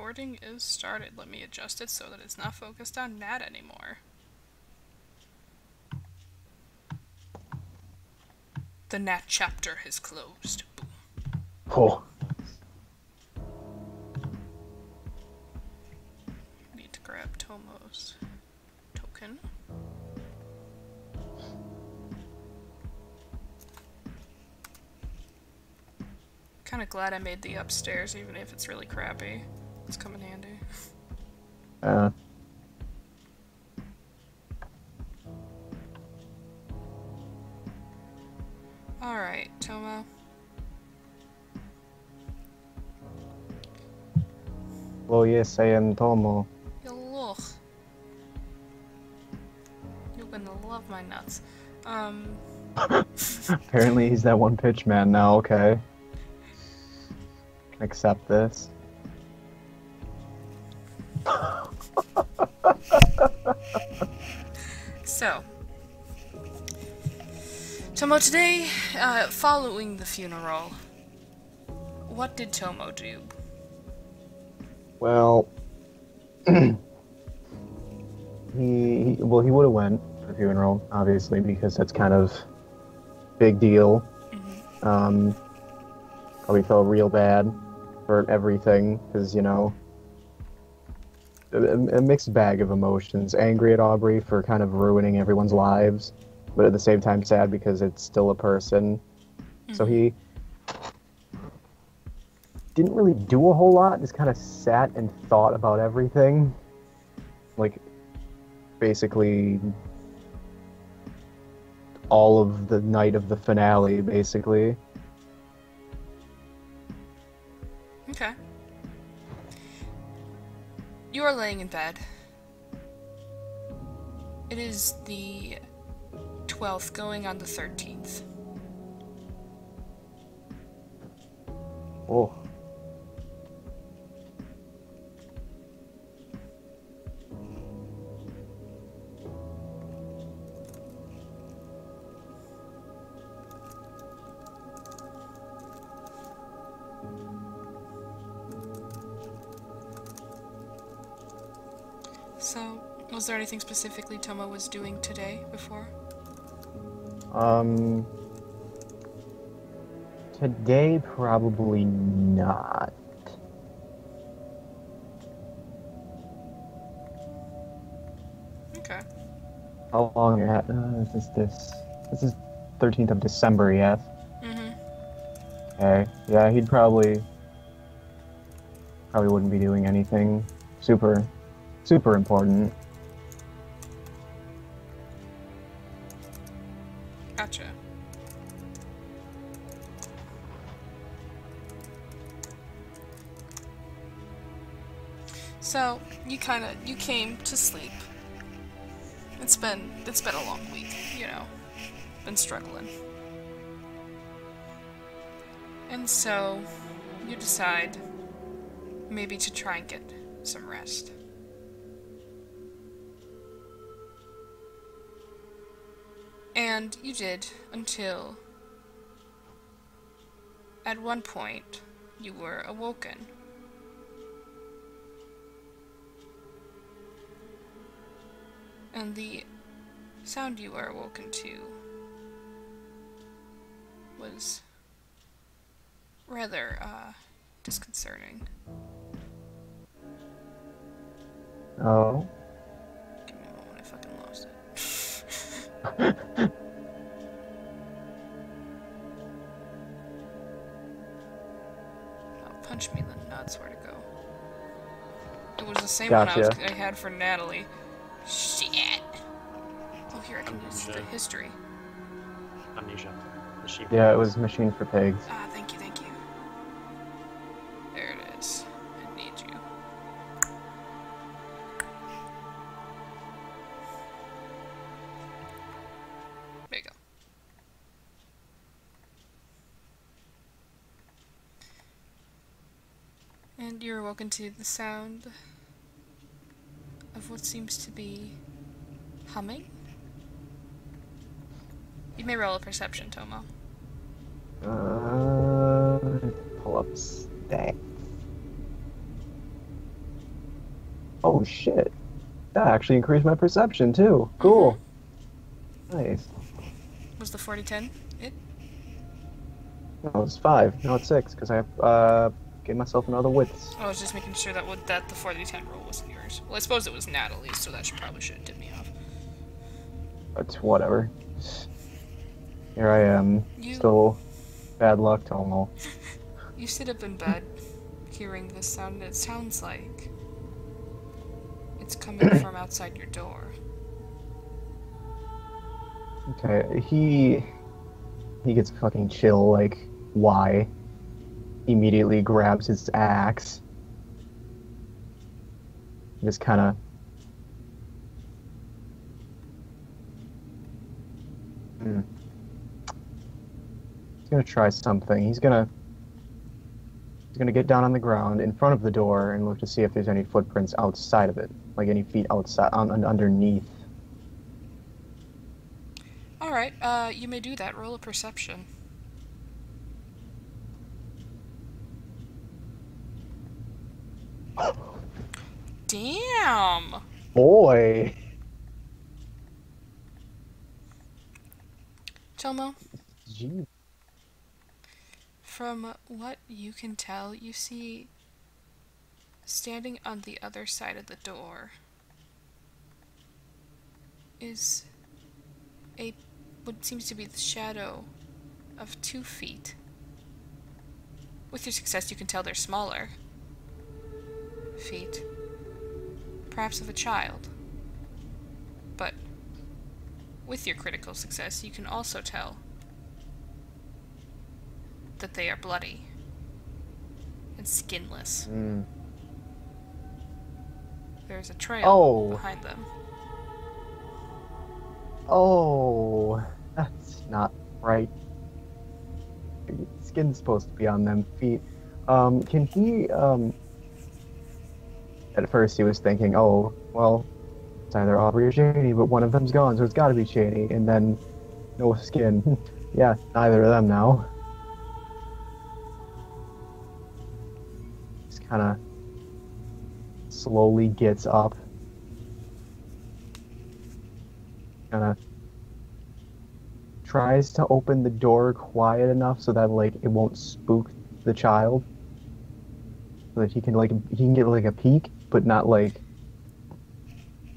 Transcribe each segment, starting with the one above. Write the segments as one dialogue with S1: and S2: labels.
S1: recording is started. Let me adjust it so that it's not focused on Nat anymore. The Nat chapter has closed. Boom.
S2: Oh.
S1: Need to grab Tomoe's token. Kind of glad I made the upstairs, even if it's really crappy. It's come in handy. Alright, Tomoe.
S2: Well, yes, I am Tomo.
S1: Ugh. You're gonna love my nuts.
S2: Apparently he's that one pitch man now, okay. Can accept this.
S1: So, Tomoe, today, following the funeral, what did Tomoe do?
S2: Well, he would have went for the funeral, obviously, because that's kind of big deal. Probably felt real bad for everything, because, you know, a mixed bag of emotions. Angry at Aubrey for kind of ruining everyone's lives, but at the same time sad because it's still a person. So he didn't really do a whole lot, just kind of sat and thought about everything. Like, basically all of the night of the finale, basically.
S1: Okay. You are laying in bed. It is the 12th, going on the 13th.
S2: Oh.
S1: So, was there anything specifically Tomoe was doing today before?
S2: Today, probably not.
S1: Okay.
S2: How long is this? This is 13th of December, yes? Okay. Yeah, he'd probably wouldn't be doing anything super important.
S1: Gotcha. So, you came to sleep. It's been a long week, you know. Been struggling. And so, you decide maybe to try and get some rest. And you did until at one point you were awoken. And the sound you were awoken to was rather, disconcerting.
S2: Oh.
S1: Give me a moment, I fucking lost it. Oh, punch me in the nuts, where to go? It was the same
S2: Gotcha.
S1: one I had for Natalie. Shit! Oh, here, I can use the history.
S3: Amnesia. Machine.
S2: Yeah, it was Machine for Pigs.
S1: Ah, thank you, thank you. There it is. I need you. There you go. And you're awoken to the sound of what seems to be humming. You may roll a perception, Tomoe.
S2: Pull up stats. Oh shit. That actually increased my perception too.
S1: Mm-hmm.
S2: Cool. Nice.
S1: Was the 40-10 it?
S2: No, it's 5. No, it's 6, because I gave myself another widths.
S1: I was just making sure that the 40-10 roll wasn't yours. Well, I suppose it was Natalie's, so that probably shouldn't tip me off.
S2: But whatever. Here I am.
S1: You
S2: Still bad luck, Tomo.
S1: you sit up in bed, hearing this sound, and it sounds like it's coming from outside your door.
S2: Okay, he gets fucking chill, like, why? Immediately grabs his axe. Just kinda he's gonna try something. He's gonna get down on the ground in front of the door and look to see if there's any footprints outside of it, like any feet outside underneath.
S1: All right, you may do that. Roll a perception. Damn.
S2: Boy,
S1: Tomo,
S2: gee,
S1: from what you can tell, you see standing on the other side of the door is a what seems to be the shadow of 2 feet. With your success, you can tell they're smaller feet, perhaps of a child. But with your critical success, you can also tell that they are bloody and skinless. There's a trail behind them.
S2: Oh, that's not right. Skin's supposed to be on them feet. Can he, at first he was thinking, oh, well, it's either Aubrey or Shady, but one of them's gone, so it's gotta be Shady, and then no skin. Yeah, neither of them now. Just kinda slowly gets up. Kinda tries to open the door quiet enough so that like it won't spook the child, so that he can get like a peek, but not like.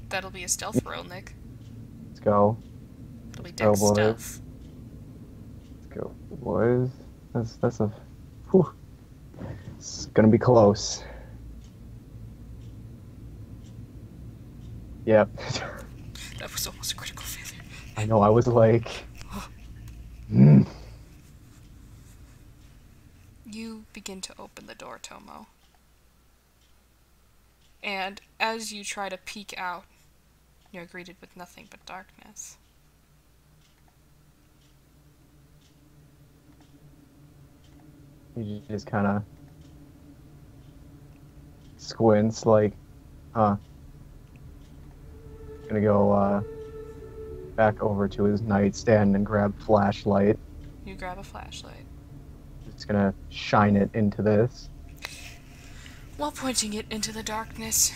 S1: That'll be a stealth roll, Nick.
S2: Let's go.
S1: It'll be dex stealth.
S2: Let's go, boys. That's a. Whew. It's gonna be close. Yep.
S1: That was almost a critical failure.
S2: I know. I was like.
S1: You begin to open the door, Tomo. And as you try to peek out, you're greeted with nothing but darkness.
S2: He just kind of squints, like, huh. Gonna go back over to his nightstand and grab flashlight.
S1: You grab a flashlight.
S2: Just gonna shine it into this.
S1: While pointing it into the darkness.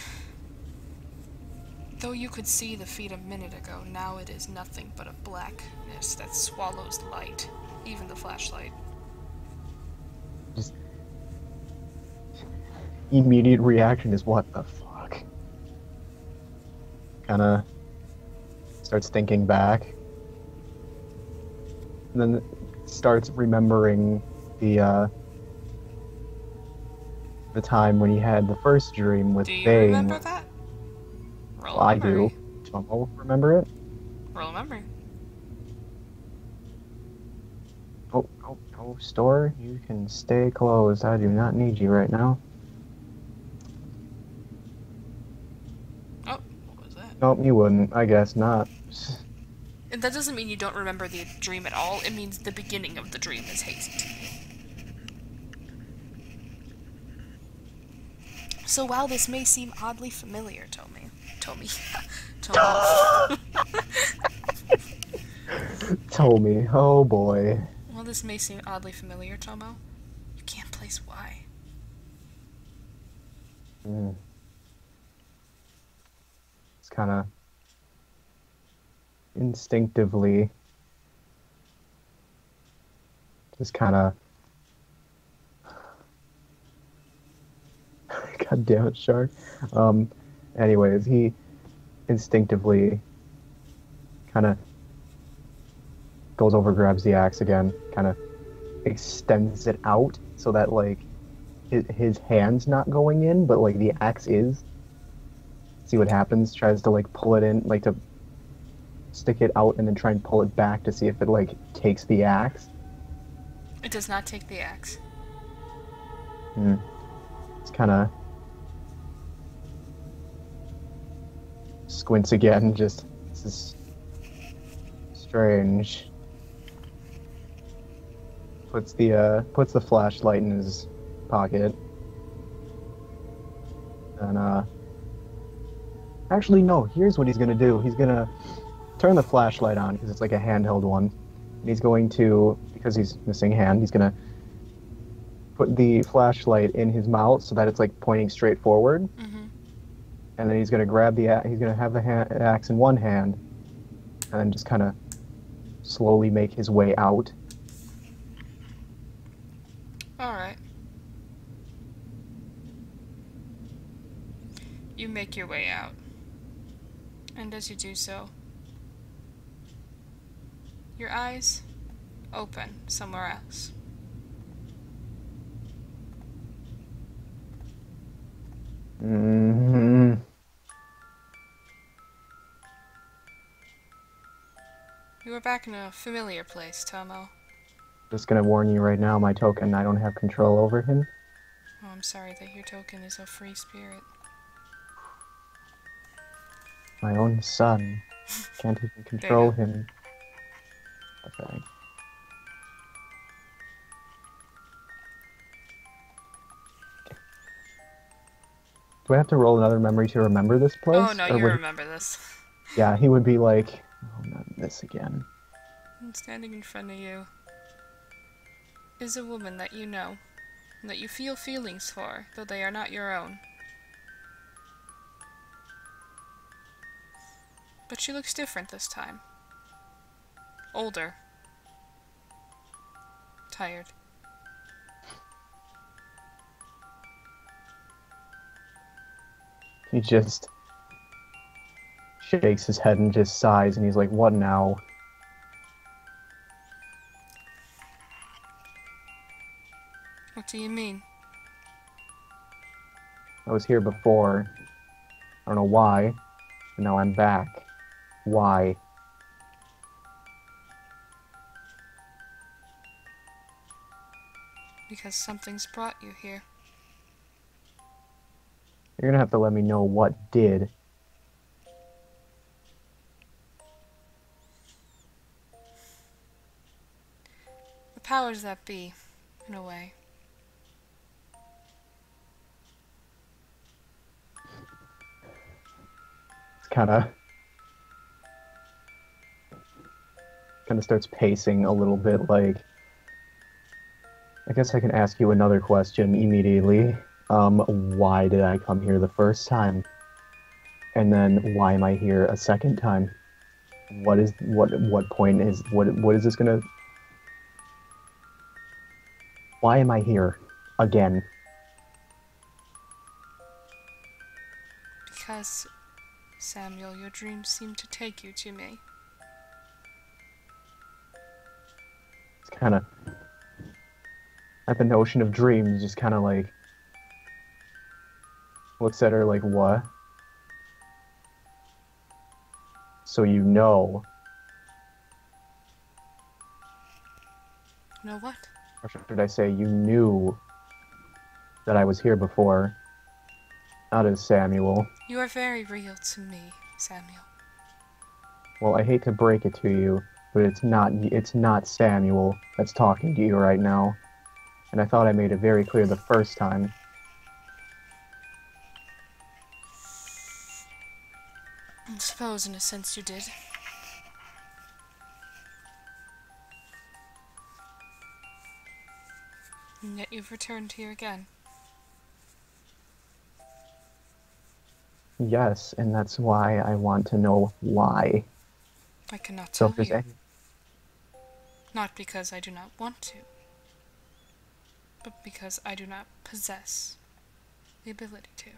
S1: Though you could see the feet a minute ago, now it is nothing but a blackness that swallows light, even the flashlight.
S2: Just immediate reaction is what the fuck. Kinda starts thinking back. And then starts remembering the time when he had the first dream with
S1: Do you
S2: Bane.
S1: remember that? Roll
S2: Well,
S1: a
S2: I
S1: memory.
S2: do. Tomo, remember it?
S1: Roll a memory.
S2: Oh, store, you can stay closed. I do not need you right now.
S1: Oh, what was that?
S2: Nope, you wouldn't. I guess not.
S1: And that doesn't mean you don't remember the dream at all. It means the beginning of the dream is hazy to you. So while this may seem oddly familiar, Tomo.
S2: Tomy, oh boy.
S1: While this may seem oddly familiar, Tomo, you can't place why.
S2: It's kind of instinctively just kind of God damn it, shark. Um, anyways, he instinctively kind of goes over, grabs the axe again, kind of extends it out so that like his hand's not going in, but like the axe is. See what happens. Tries to like pull it in, like to stick it out and then try and pull it back to see if it like takes the axe.
S1: It does not take the axe.
S2: It's kind of squints again. Just this is strange. Puts the flashlight in his pocket. And actually no, here's what he's gonna do. He's gonna turn the flashlight on because it's like a handheld one. And he's going to, because he's missing a hand, he's gonna put the flashlight in his mouth so that it's like pointing straight forward.
S1: Mm-hmm.
S2: And then he's gonna grab he's gonna have the axe in one hand, and then just kind of slowly make his way out.
S1: Alright. You make your way out. And as you do so, your eyes open somewhere else.
S2: Mm-hmm.
S1: You are back in a familiar place, Tomoe.
S2: Just gonna warn you right now, my token, I don't have control over him.
S1: Oh, I'm sorry that your token is a free spirit.
S2: My own son. Can't even
S1: There
S2: control
S1: you go.
S2: him. Okay. Do I have to roll another memory to remember this place?
S1: Oh no,
S2: Or
S1: you
S2: would...
S1: remember this.
S2: Yeah, he would be like, oh, not this again.
S1: Standing in front of you is a woman that you know, and that you feel feelings for, though they are not your own. But she looks different this time. Older. Tired.
S2: He just shakes his head and just sighs, and he's like, what now?
S1: What do you mean?
S2: I was here before. I don't know why, but now I'm back. Why?
S1: Because something's brought you here.
S2: You're gonna have to let me know what did.
S1: The powers that be, in a way.
S2: It's kind of starts pacing a little bit like, I guess I can ask you another question immediately. Why did I come here the first time? And then why am I here a second time? What point is what is this gonna... Why am I here again?
S1: Because, Samuel, your dreams seem to take you to me.
S2: It's kind of, at the notion of dreams, just kind of like looks at her like, what? So you know.
S1: Know what?
S2: Or should I say you knew that I was here before? Not as Samuel.
S1: You are very real to me, Samuel.
S2: Well, I hate to break it to you, but it's not Samuel that's talking to you right now. And I thought I made it very clear the first time.
S1: I suppose in a sense you did. And yet you've returned here again.
S2: Yes, and that's why I want to know why.
S1: I cannot
S2: So if
S1: tell
S2: there's
S1: you.
S2: any...
S1: Not because I do not want to, but because I do not possess the ability to.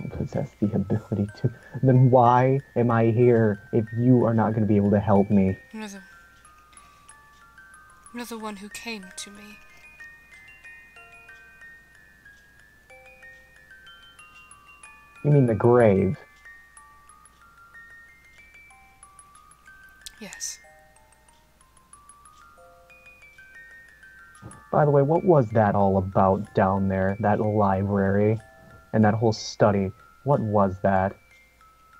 S2: don't possess the ability to, then why am I here if you are not going to be able to help me?
S1: You're the one who came to me.
S2: You mean the grave?
S1: Yes.
S2: By the way, what was that all about down there? That library and that whole study? What was that?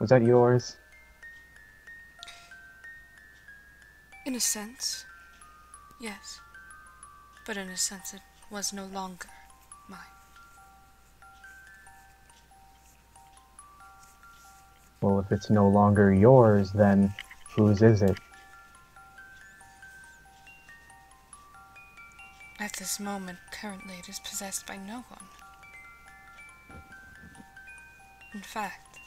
S2: Was that yours?
S1: In a sense, yes. But in a sense, it was no longer mine.
S2: Well, if it's no longer yours, then whose is it?
S1: At this moment, currently, it is possessed by no one. In fact,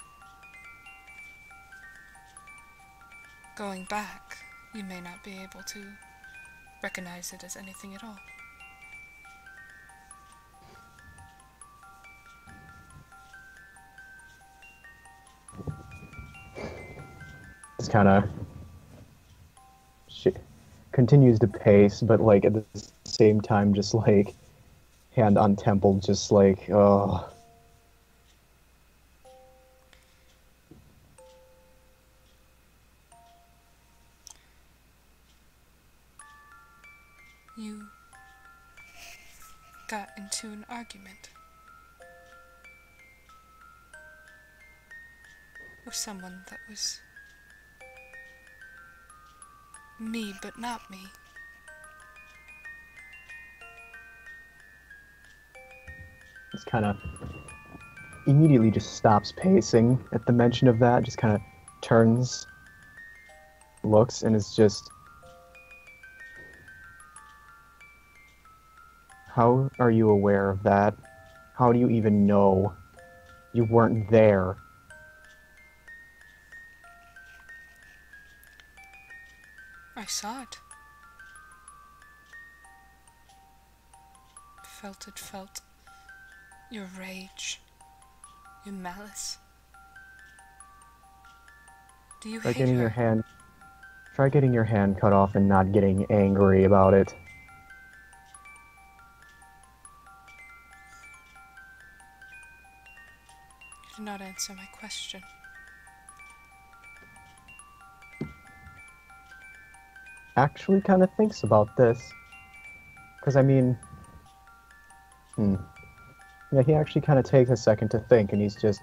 S1: going back, you may not be able to recognize it as anything at all.
S2: It's kind of... She continues to pace, but like at the same time, just like hand on temple, just like, oh.
S1: You got into an argument with someone that was me but not me.
S2: It's kind of immediately just stops pacing at the mention of that, just kind of turns, looks, and is just, how are you aware of that? How do you even know? You weren't there.
S1: I saw it. Felt your rage, your malice. Do you
S2: Try
S1: hate
S2: getting your
S1: her?
S2: hand, try getting your hand cut off and not getting angry about it.
S1: You did not answer my question.
S2: Actually kind of thinks about this. Because, I mean, yeah, he actually kind of takes a second to think, and he's just,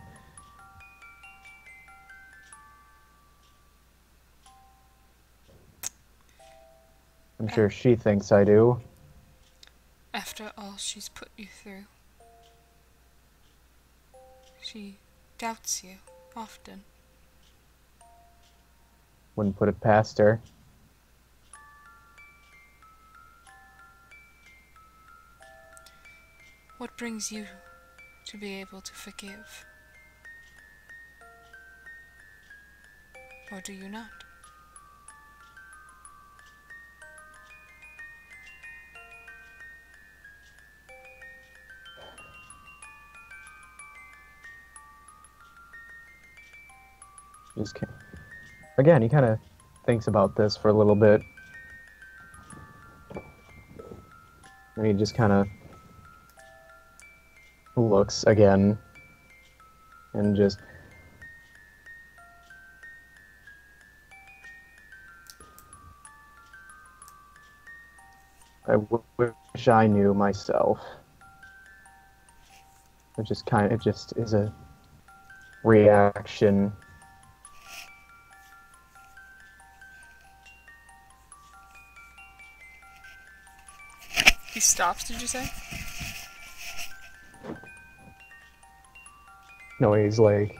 S2: I'm sure she thinks I do.
S1: After all she's put you through, she doubts you often.
S2: Wouldn't put it past her.
S1: What brings you to be able to forgive? Or do you not?
S2: Just can't. Again, he kind of thinks about this for a little bit. And he just kind of looks again and just, I wish I knew myself. It just is a reaction.
S1: He stops, did you say?
S2: No, he's like,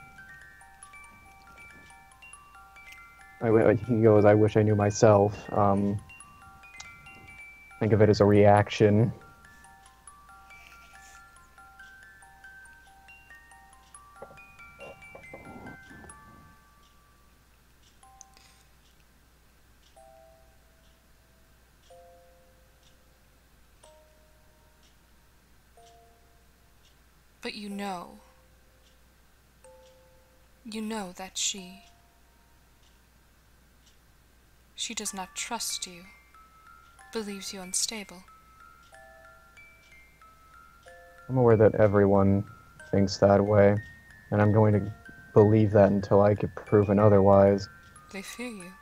S2: he goes, I wish I knew myself. Think of it as a reaction.
S1: But you know that she does not trust you, believes you unstable.
S2: I'm aware that everyone thinks that way, and I'm going to believe that until I get proven otherwise,
S1: They fear you.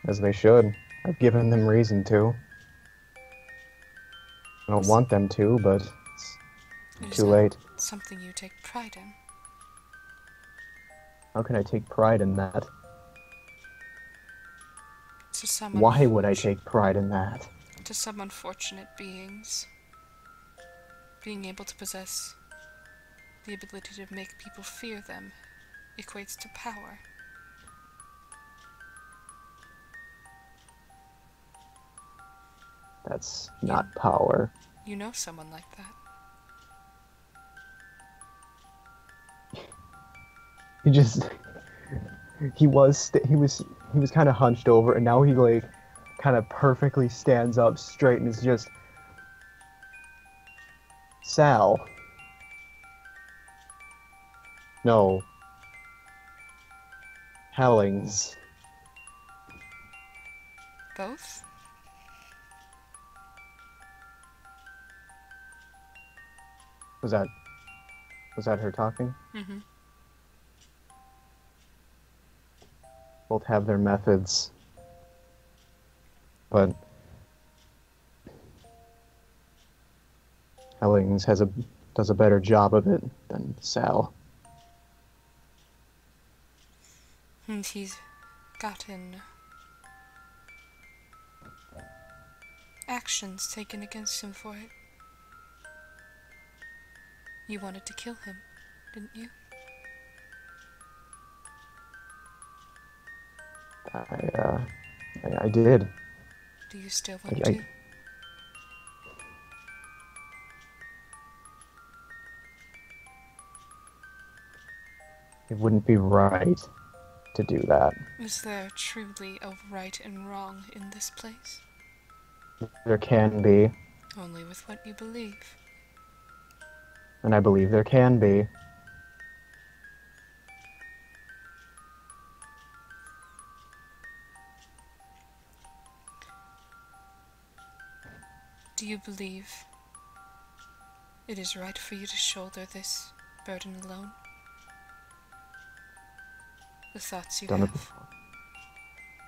S2: as they should. I've given them reason to. I don't want them to, but
S1: It
S2: it's
S1: is
S2: too
S1: not
S2: late.
S1: something you take pride in.
S2: How can I take pride in that?
S1: To some
S2: Why would I take pride in that?
S1: to some unfortunate beings, being able to possess the ability to make people fear them equates to power.
S2: That's not power.
S1: You know someone like that.
S2: He was kind of hunched over, and now he like kind of perfectly stands up straight and is just Sal. No. Hellings.
S1: Both?
S2: Was that her talking?
S1: Mm-hmm.
S2: Both have their methods, but Hellings does a better job of it than Sal.
S1: And he's gotten actions taken against him for it. You wanted to kill him, didn't you?
S2: I did.
S1: Do you still want
S2: I-
S1: to?
S2: It wouldn't be right to do that.
S1: Is there truly a right and wrong in this place?
S2: There can be,
S1: Only with what you believe.
S2: and I believe there can be.
S1: Do you believe it is right for you to shoulder this burden alone? The thoughts you have.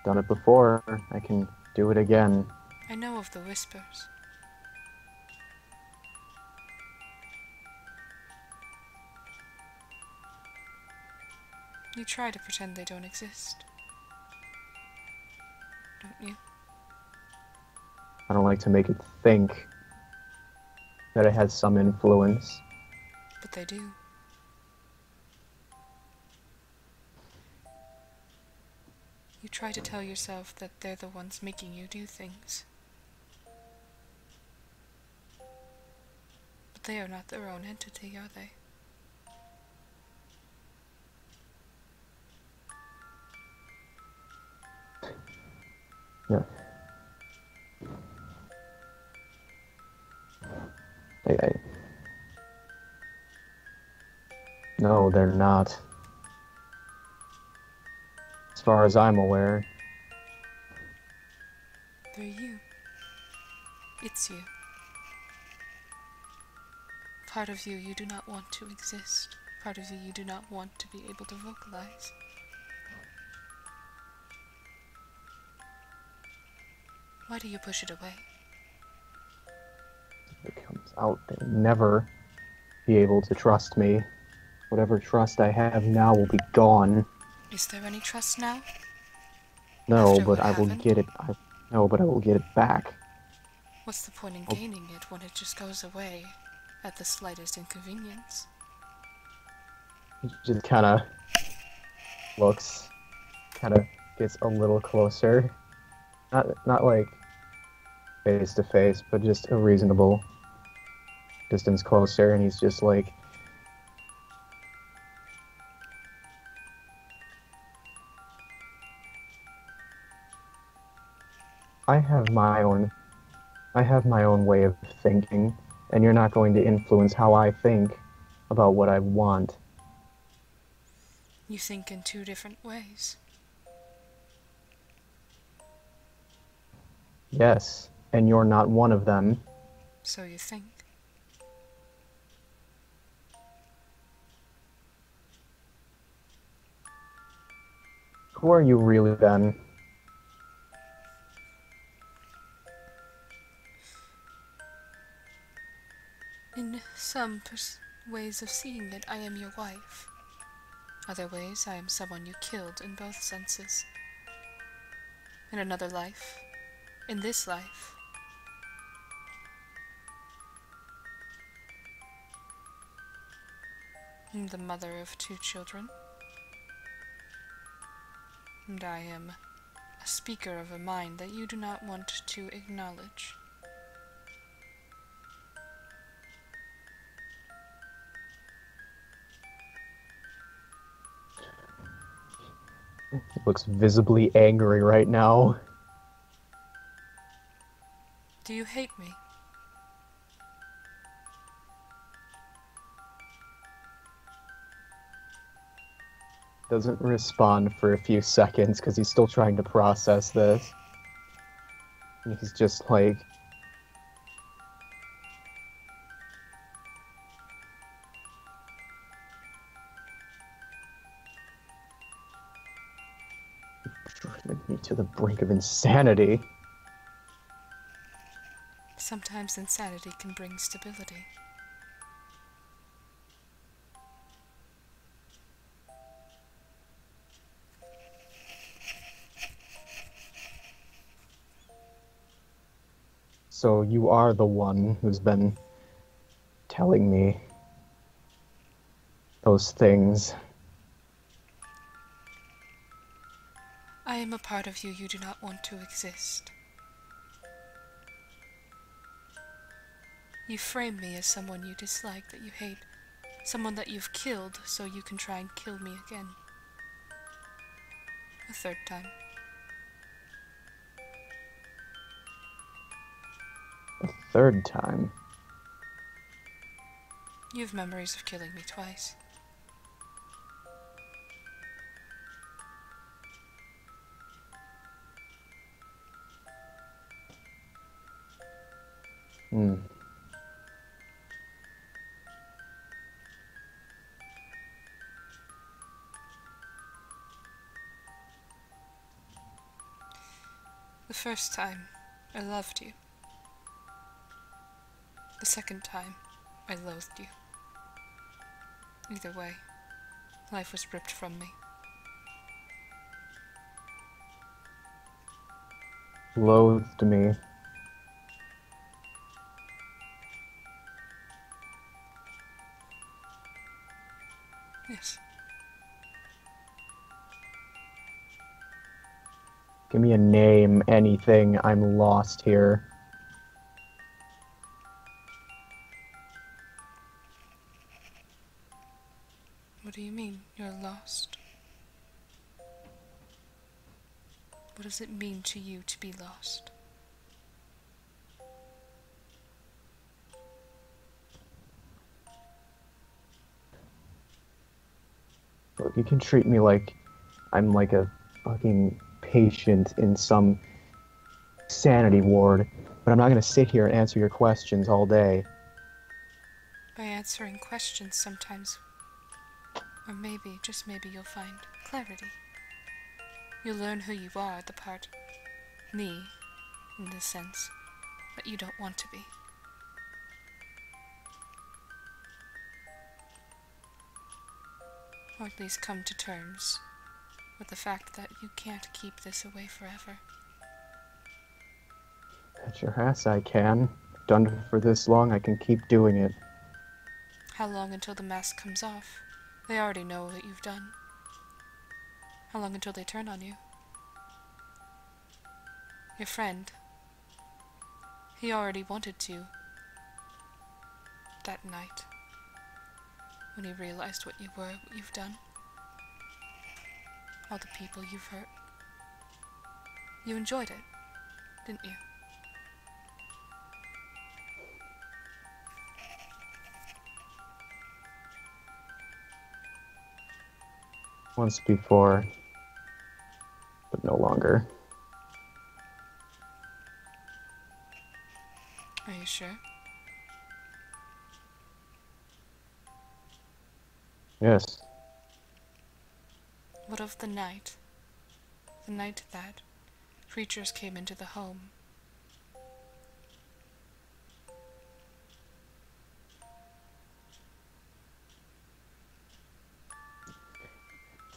S2: Done it before. I can do it again.
S1: I know of the whispers. You try to pretend they don't exist. Don't you?
S2: I don't like to make it think that it has some influence.
S1: But they do. You try to tell yourself that they're the ones making you do things. But they are not their own entity, are they?
S2: Yeah. No, they're not. As far as I'm aware.
S1: They're you. It's you. Part of you do not want to exist. Part of you do not want to be able to vocalize. Why do you push it away?
S2: If it comes out, they'll never be able to trust me. Whatever trust I have now will be gone.
S1: Is there any trust now?
S2: No,
S1: After
S2: but
S1: what
S2: I will
S1: happened?
S2: get it. No, but I will get it back.
S1: What's the point in gaining it when it just goes away at the slightest inconvenience?
S2: He just kind of looks, kind of gets a little closer. Not like face to face, but just a reasonable distance closer, and he's just like, I have my own way of thinking, and you're not going to influence how I think about what I want.
S1: You think in two different ways.
S2: Yes, and you're not one of them.
S1: So you think.
S2: Who are you really then?
S1: In some ways of seeing it, I am your wife. Other ways, I am someone you killed in both senses. In another life, in this life, I'm the mother of 2 children, and I am a speaker of a mind that you do not want to acknowledge.
S2: He looks visibly angry right now.
S1: Do you hate me?
S2: Doesn't respond for a few seconds because he's still trying to process this. And he's just like, driven me to the brink of insanity.
S1: Sometimes insanity can bring stability.
S2: So you are the one who's been telling me those things.
S1: I am a part of you do not want to exist. You frame me as someone you dislike, that you hate, someone that you've killed so you can try and kill me again. A 3rd time.
S2: A 3rd time.
S1: You have memories of killing me twice.
S2: Hmm.
S1: The 1st time, I loved you. The 2nd time, I loathed you. Either way, life was ripped from me.
S2: Loathed me.
S1: Yes.
S2: Give me a name, anything. I'm lost here.
S1: What do you mean, you're lost? What does it mean to you to be lost?
S2: Look, you can treat me like I'm like a fucking patient in some sanity ward, but I'm not gonna sit here and answer your questions all day.
S1: By answering questions sometimes, or maybe, just maybe, you'll find clarity. You'll learn who you are, the part, me, in the sense that you don't want to be. Or at least come to terms with the fact that you can't keep this away forever.
S2: Bet your ass I can. Done it for this long, I can keep doing it.
S1: How long until the mask comes off? They already know what you've done. How long until they turn on you? Your friend, He already wanted to. That night. When he realized what you were, what you've done. All the people you've hurt. You enjoyed it, didn't you?
S2: Once before, but no longer.
S1: Are you sure?
S2: Yes.
S1: What of the night? The night that creatures came into the home.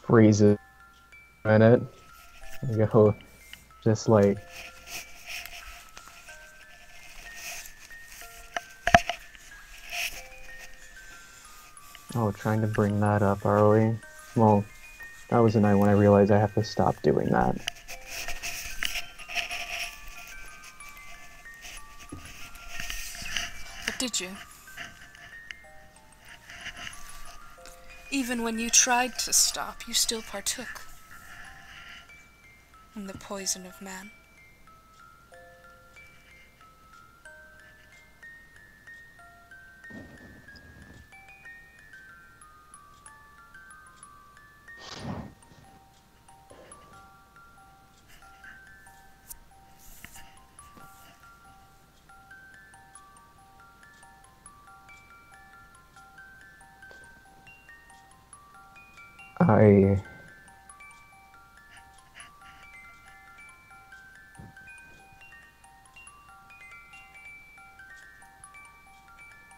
S2: Freezes a minute. You go, just like, oh, trying to bring that up, are we? Well, that was the night when I realized I have to stop doing that.
S1: But did you? Even when you tried to stop, you still partook in the poison of man.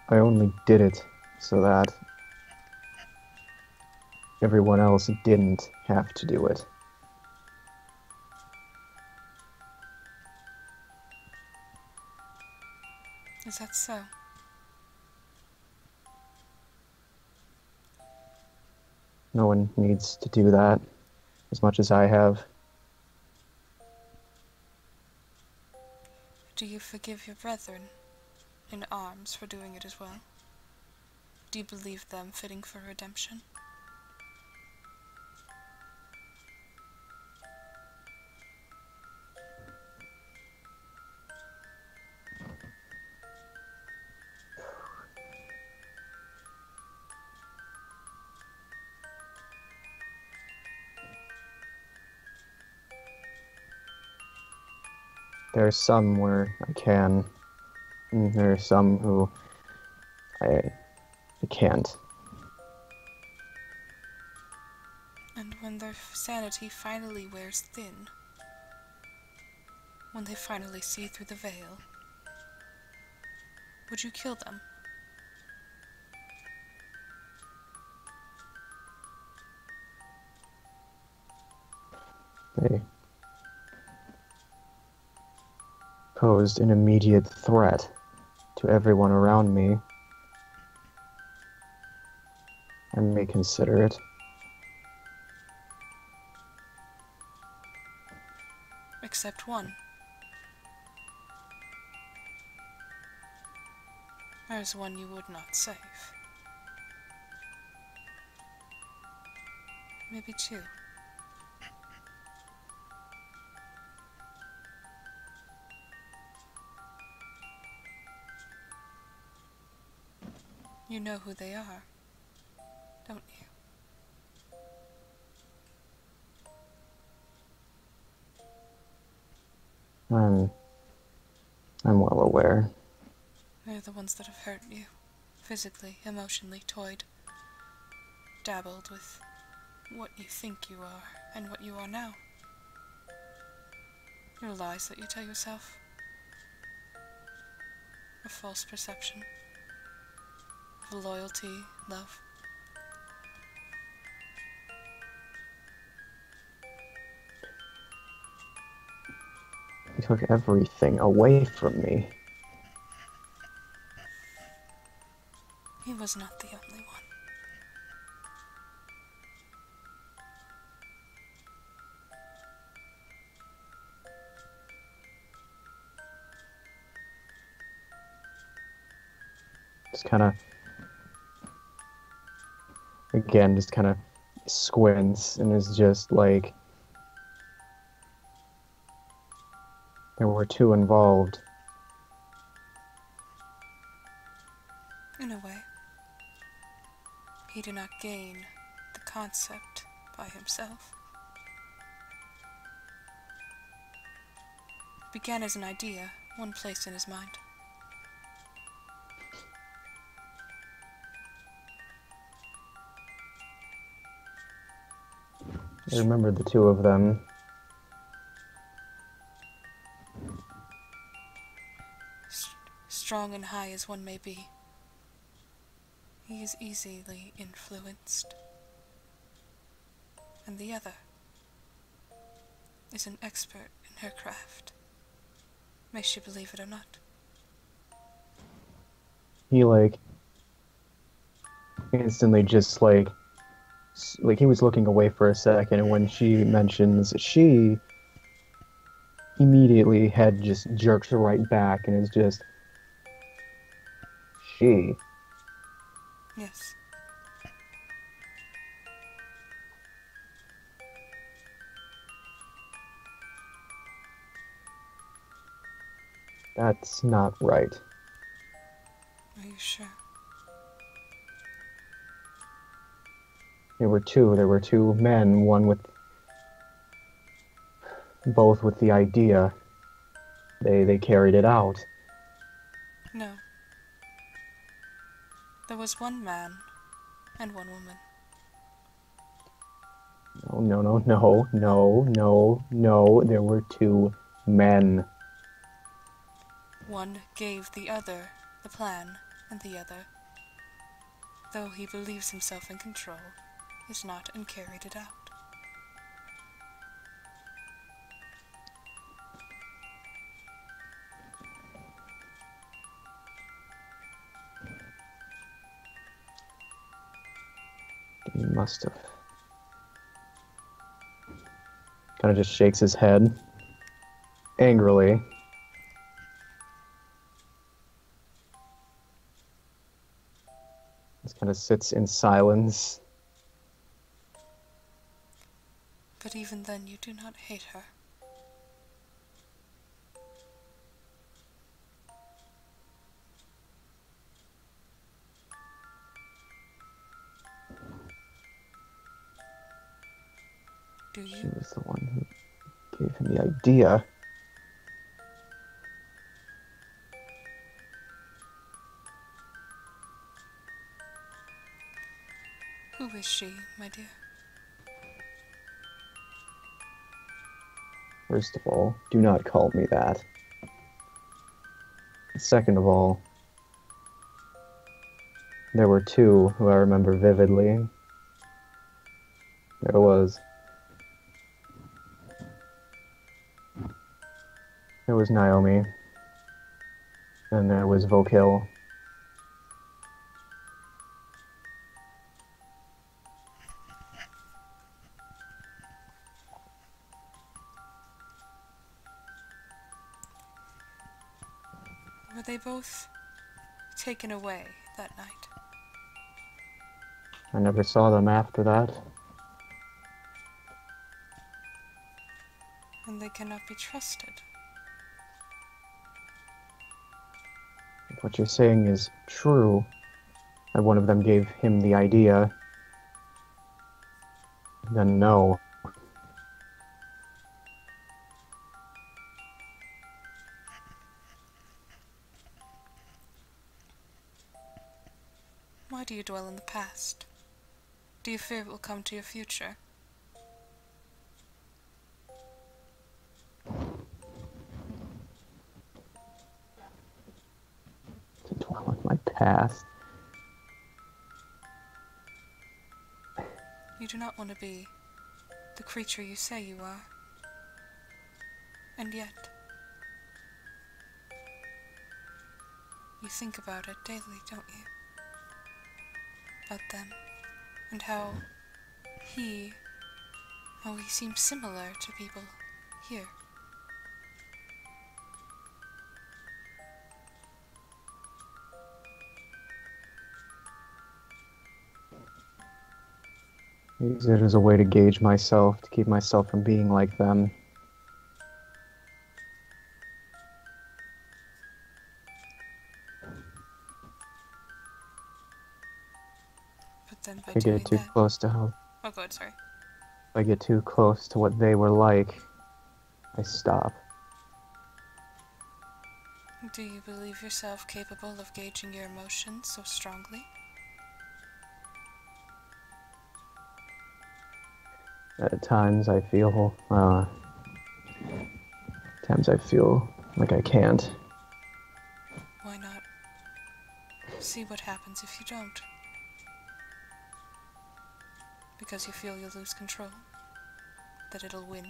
S2: I only did it so that everyone else didn't have to do it.
S1: Is that so?
S2: No one needs to do that as much as I have.
S1: Do you forgive your brethren in arms for doing it as well? Do you believe them fitting for redemption?
S2: There are some where I can, and there are some who I can't.
S1: And when their sanity finally wears thin, when they finally see through the veil, would you kill them?
S2: They posed an immediate threat to everyone around me. I may consider it.
S1: Except one. There is one you would not save. Maybe two. You know who they are, don't you?
S2: I'm well aware.
S1: They're the ones that have hurt you, physically, emotionally, toyed, dabbled with what you think you are and what you are now. Your lies that you tell yourself. A false perception of loyalty, love.
S2: He took everything away from me.
S1: He was not the only one.
S2: just kind of, again, just kind of squints and is just like, there were two involved.
S1: In a way, he did not gain the concept by himself. It began as an idea, one place in his mind.
S2: I remember the two of them.
S1: Strong and high as one may be, he is easily influenced. And the other is an expert in her craft. May she believe it or not.
S2: He, like, instantly just, like he was looking away for a second, and when she mentions she, immediately head just jerks right back and is just, she.
S1: Yes.
S2: That's not right.
S1: Are you sure?
S2: There were two men, one with, both with the idea. They carried it out.
S1: No. There was one man and one woman.
S2: No, there were two men.
S1: One gave the other the plan, and the other, though he believes himself in control, is not and carried it out.
S2: He must have. Kind of just shakes his head angrily. Just kind of sits in silence.
S1: But even then you do not hate her. Do
S2: She
S1: you?
S2: was the one who gave him the idea.
S1: Who is she, my dear?
S2: First of all, do not call me that. Second of all, there were two who I remember vividly. There was Naomi, and there was Vokil.
S1: Were they both taken away that night?
S2: I never saw them after that.
S1: And they cannot be trusted.
S2: If what you're saying is true, that one of them gave him the idea, then no.
S1: Why do you dwell in the past? Do you fear it will come to your future?
S2: To dwell on my past.
S1: You do not want to be the creature you say you are. And yet, you think about it daily, don't you? About them, and how he seems similar to people here.
S2: Use it as a way to gauge myself, to keep myself from being like them.
S1: But then by
S2: If I
S1: doing
S2: get too
S1: that...
S2: close to how,
S1: Oh, God, sorry.
S2: if I get too close to what they were like, I stop.
S1: Do you believe yourself capable of gauging your emotions so strongly?
S2: At times I feel like I can't.
S1: Why not see what happens if you don't? Because you feel you'll lose control? That it'll win?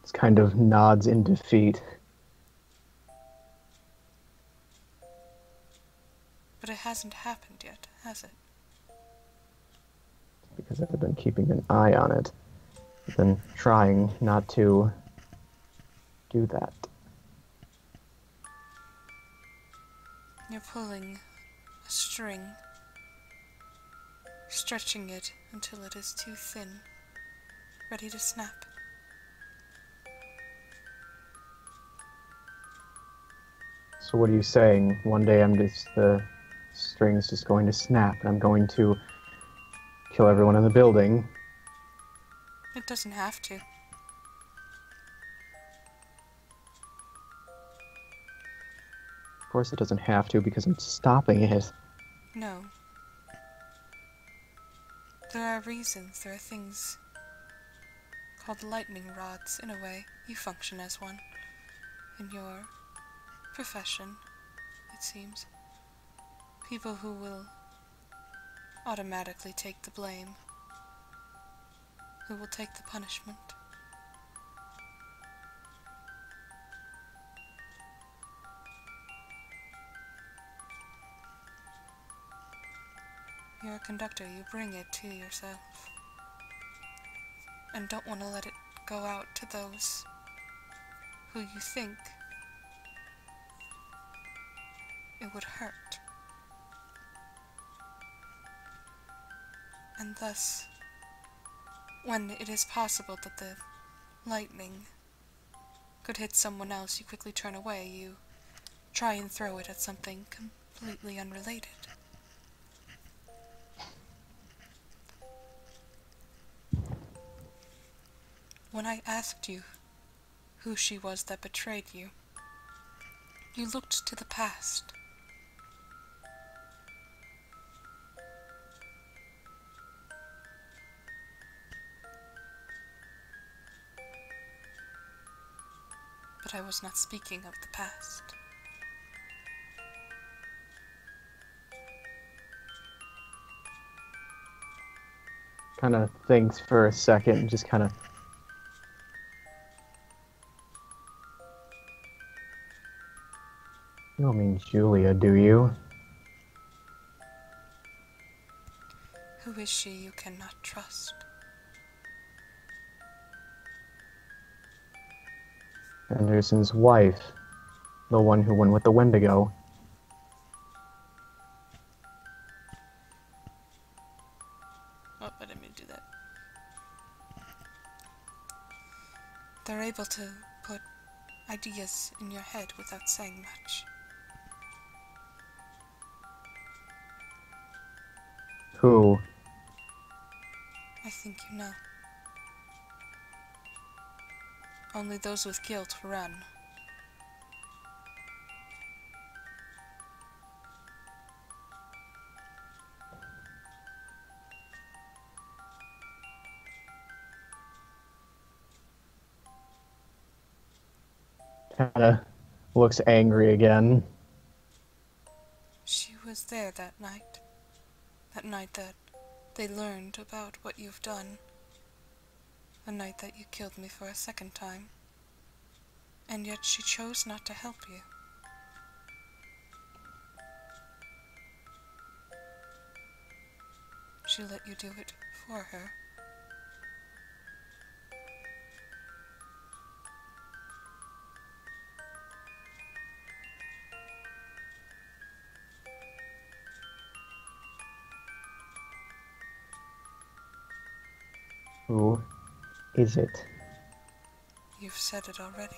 S2: It's kind of nods in defeat.
S1: But it hasn't happened yet, has it?
S2: Because I've been keeping an eye on it. I've been trying not to do that.
S1: You're pulling a string, stretching it until it is too thin, ready to snap.
S2: So what are you saying? One day the string's just going to snap and I'm going to kill everyone in the building.
S1: It doesn't have to.
S2: Of course it doesn't have to because I'm stopping it.
S1: No. There are reasons, there are things called lightning rods, in a way. You function as one. In your profession, it seems. People who will automatically take the blame, who will take the punishment. You're a conductor, you bring it to yourself. And don't want to let it go out to those who you think it would hurt. And thus, when it is possible that the lightning could hit someone else, you quickly turn away, you try and throw it at something completely unrelated. When I asked you who she was that betrayed you, you looked to the past. But I was not speaking of the past.
S2: Kind of thinks for a second and just kind of... You don't mean Julia, do you?
S1: Who is she you cannot trust?
S2: Anderson's wife. The one who went with the Wendigo.
S1: Oh, I didn't mean to do that. They're able to put ideas in your head without saying much.
S2: Who?
S1: I think you know. Only those with guilt run.
S2: Kind of looks angry again.
S1: She was there that night. That night that they learned about what you've done. The night that you killed me for a second time. And yet she chose not to help you. She let you do it for her.
S2: Who is it?
S1: You've said it already.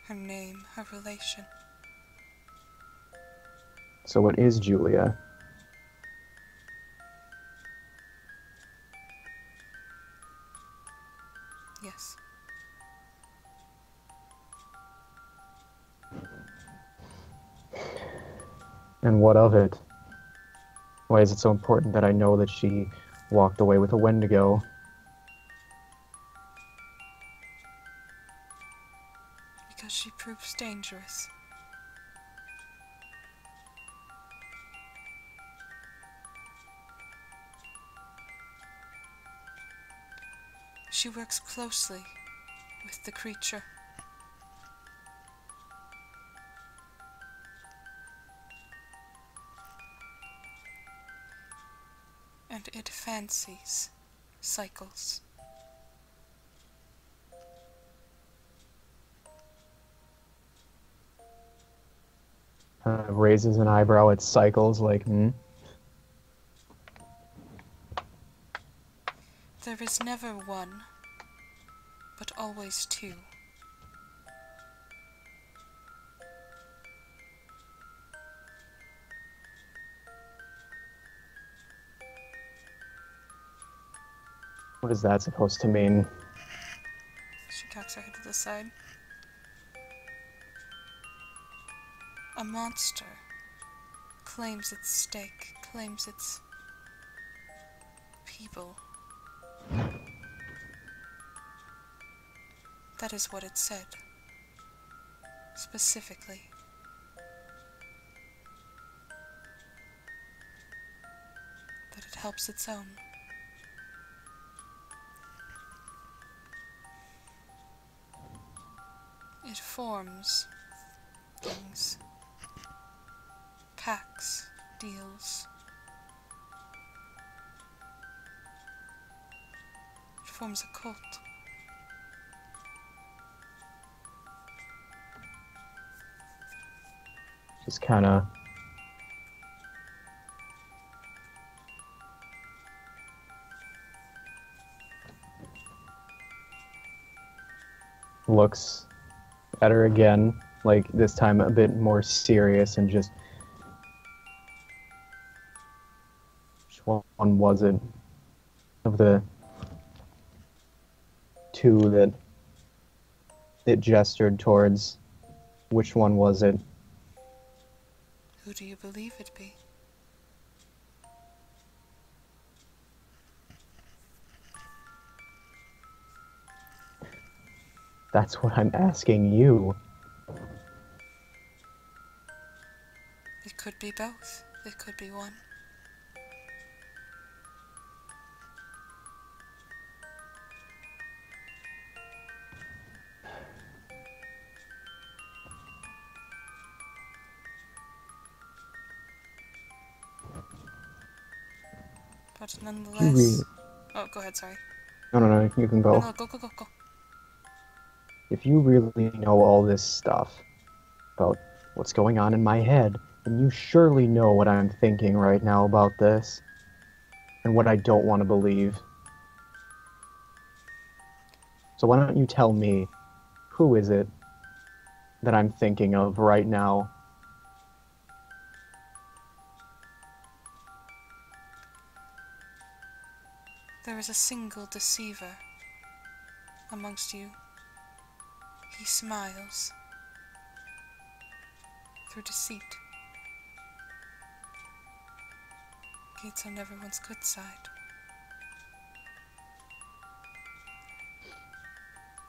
S1: Her name, her relation.
S2: So it is Julia.
S1: Yes.
S2: And what of it? Why is it so important that I know that she walked away with a Wendigo?
S1: Because she proves dangerous. She works closely with the creature. And it fancies cycles.
S2: Raises an eyebrow at Cycles, like,
S1: There is never one, but always two.
S2: What is that supposed to mean?
S1: She cocks her head to the side. A monster claims its stake, claims its people. That is what it said. Specifically. That it helps its own. It forms things. Pacts, deals. It forms a cult.
S2: Just kind of looks at her again, like this time a bit more serious, and just, which one was it of the two that it gestured towards? Which one was it?
S1: Who do you believe it be?
S2: That's what I'm asking you.
S1: It could be both. It could be one. But
S2: You
S1: nonetheless... Oh, go ahead, sorry.
S2: no, you can go.
S1: No, go.
S2: If you really know all this stuff about what's going on in my head, then you surely know what I'm thinking right now about this, and what I don't want to believe. So why don't you tell me, who is it that I'm thinking of right now?
S1: There is a single deceiver amongst you. He smiles through deceit. He's on everyone's good side.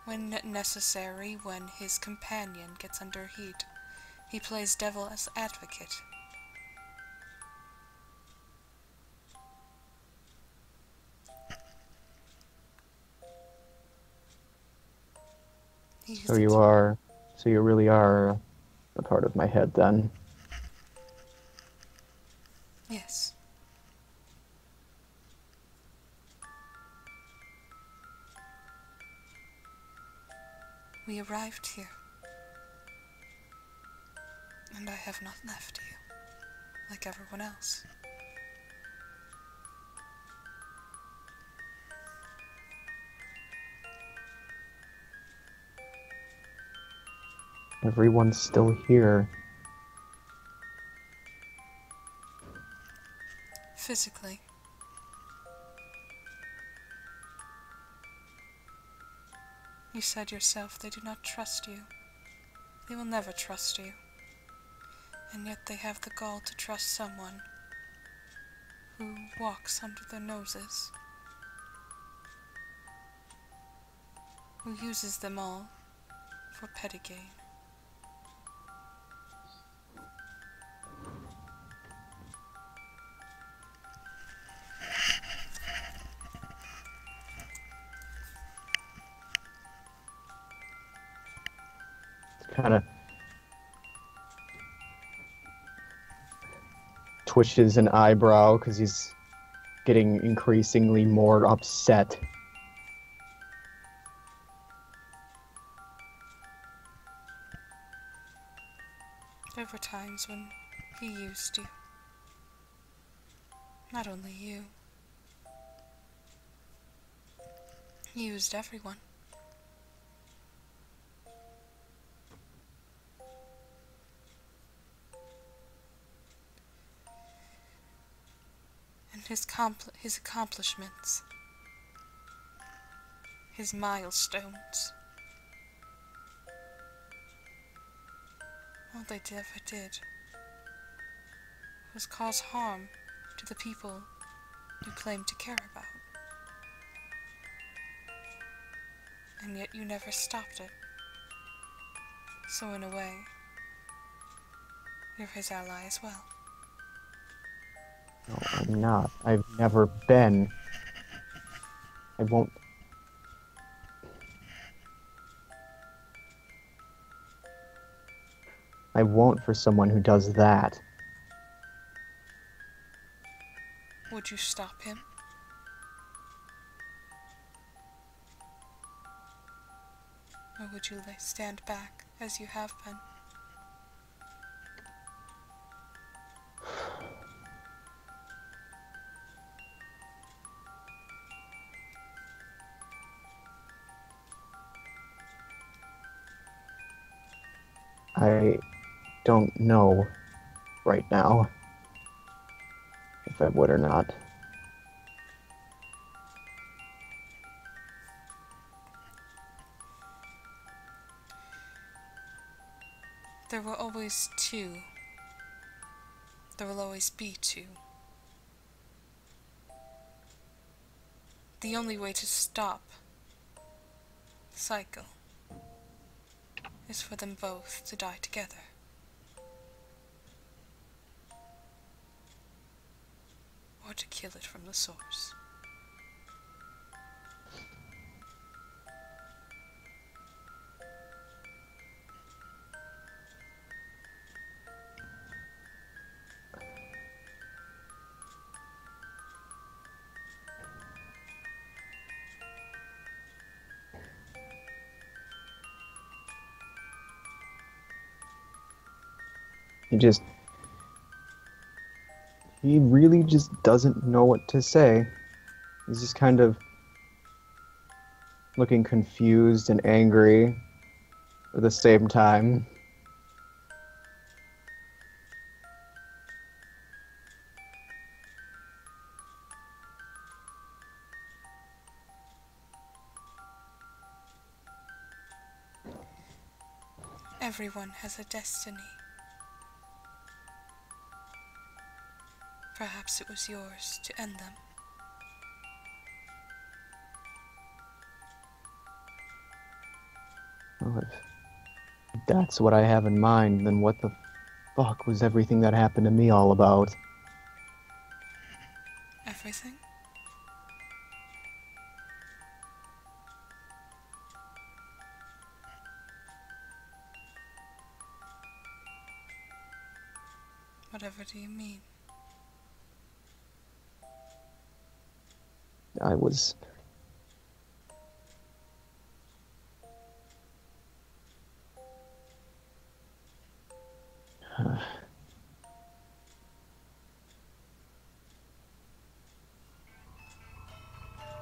S1: When necessary, when his companion gets under heat, he plays devil's advocate.
S2: So you really are a part of my head then.
S1: Yes. We arrived here, and I have not left you, like everyone else.
S2: Everyone's still here.
S1: Physically. You said yourself they do not trust you. They will never trust you. And yet they have the gall to trust someone who walks under their noses, who uses them all for petty gain.
S2: Kind of twitches an eyebrow because he's getting increasingly more upset.
S1: There were times when he used you. Not only you. He used everyone. And his accomplishments, his milestones, all they ever did was cause harm to the people you claim to care about. And yet you never stopped it. So in a way, you're his ally as well.
S2: No, I'm not. I've never been. I won't. I won't for someone who does that.
S1: Would you stop him? Or would you stand back as you have been?
S2: I don't know right now if I would or not.
S1: There were always two. There will always be two. The only way to stop the cycle is for them both to die together. Or to kill it from the source.
S2: He really just doesn't know what to say. He's just kind of looking confused and angry at the same time.
S1: Everyone has a destiny. Perhaps it was yours to end them.
S2: Well, if that's what I have in mind, then what the fuck was everything that happened to me all about?
S1: Everything? Whatever do you mean?
S2: I was...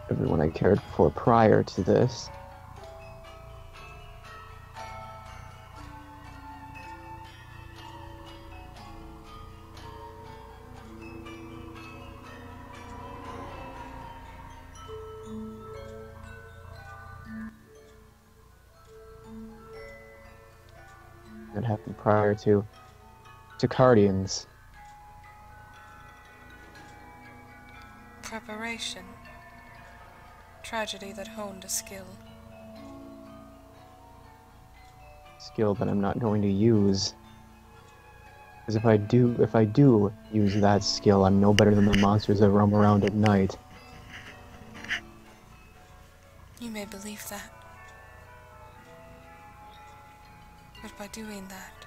S2: Everyone I cared for prior to this happened prior to Cardians.
S1: Preparation. Tragedy that honed a skill.
S2: Skill that I'm not going to use. Because if I do use that skill, I'm no better than the monsters that roam around at night.
S1: You may believe that. But by doing that,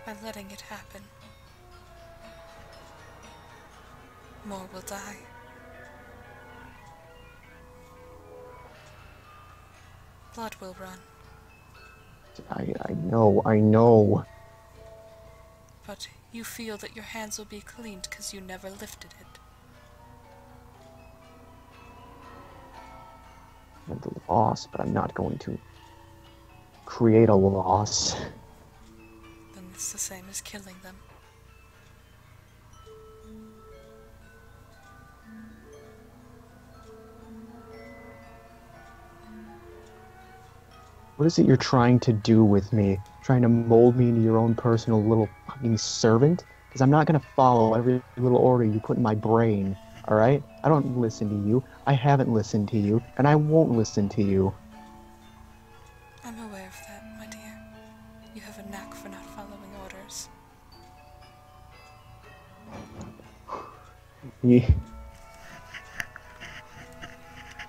S1: by letting it happen, more will die. Blood will run.
S2: I know.
S1: But you feel that your hands will be cleaned because you never lifted it.
S2: I'm at a loss, but I'm not going to create a loss.
S1: Then it's the same as killing them.
S2: What is it you're trying to do with me? Trying to mold me into your own personal little fucking servant? Because I'm not going to follow every little order you put in my brain, alright? I don't listen to you. I haven't listened to you, and I won't listen to you.
S1: I'm aware of that, my dear. You have a knack for not following orders.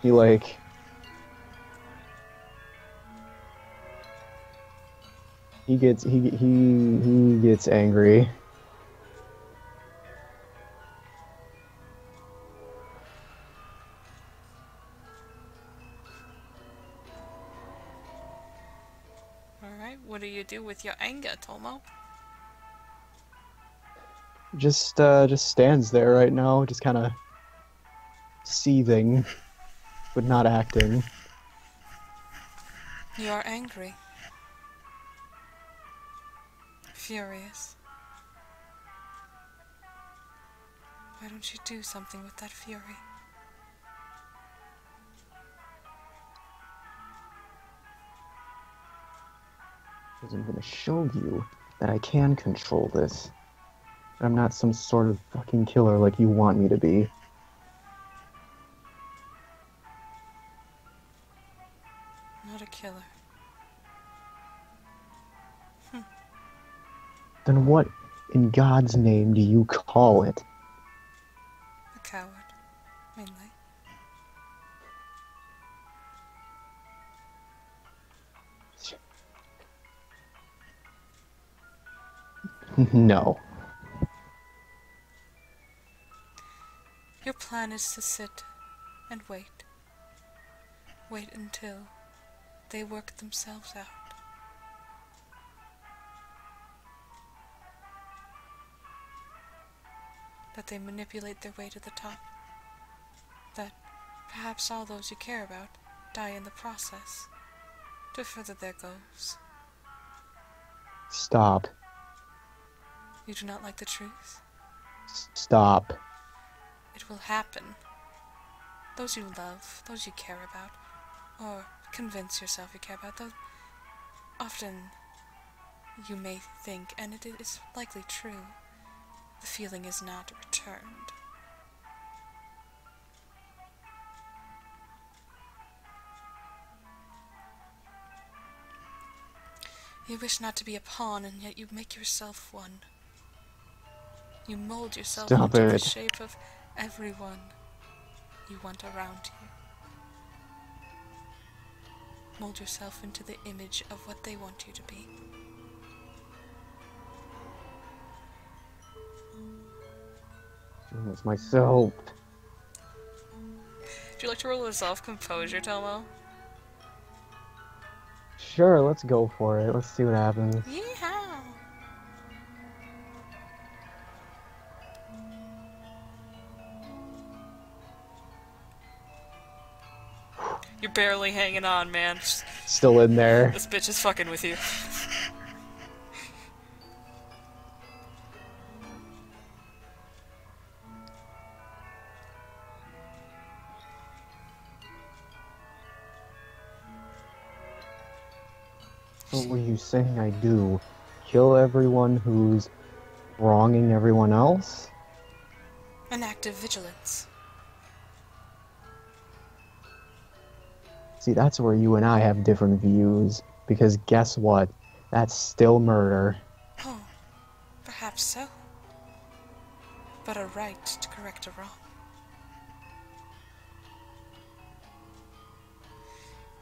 S2: He like... he gets angry.
S1: Alright, what do you do with your anger, Tomoe?
S2: Just stands there right now, just kind of seething, but not acting.
S1: You are angry. Furious. Why don't you do something with that fury?
S2: Because I'm going to show you that I can control this. That I'm not some sort of fucking killer like you want me to be.
S1: Not a killer.
S2: Then what in God's name do you call it?
S1: A coward, mainly.
S2: No.
S1: Your plan is to sit and wait. Wait until they work themselves out. That they manipulate their way to the top. That perhaps all those you care about die in the process to further their goals.
S2: Stop.
S1: You do not like the truth?
S2: Stop.
S1: It will happen. Those you love, those you care about, or convince yourself you care about, those often you may think, and it is likely true, the feeling is not returned. You wish not to be a pawn, and yet you make yourself one. You mold yourself
S2: Stop
S1: into the
S2: it.
S1: shape of everyone you want around you. Mold yourself into the image of what they want you to be.
S2: Doing this myself.
S1: Would you like to roll a self-composure, Tomo?
S2: Sure, let's go for it. Let's see what happens.
S1: Yeehaw! You're barely hanging on, man.
S2: Still in there.
S1: This bitch is fucking with you.
S2: What were you saying I do? Kill everyone who's wronging everyone else?
S1: An act of vigilance.
S2: See, that's where you and I have different views. Because guess what? That's still murder.
S1: Oh, perhaps so. But a right to correct a wrong.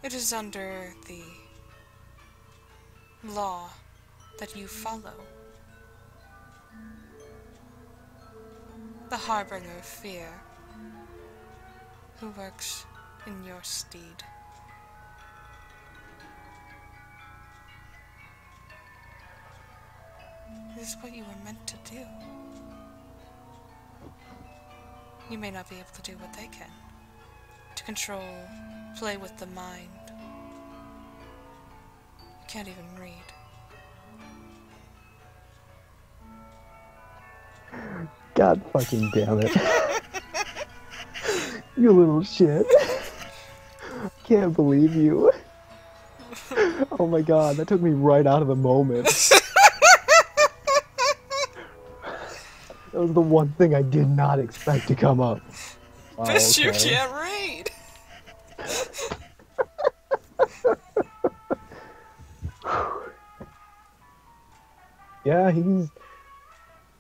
S1: It is under the law that you follow. The harbinger of fear, who works in your stead. This is what you were meant to do. You may not be able to do what they can. To control, play with the mind. You can't even read.
S2: God fucking damn it. You little shit. Can't believe you. Oh my god, that took me right out of the moment. That was the one thing I did not expect to come up. Wow,
S1: But you
S2: okay.
S1: can't read!
S2: Yeah, he's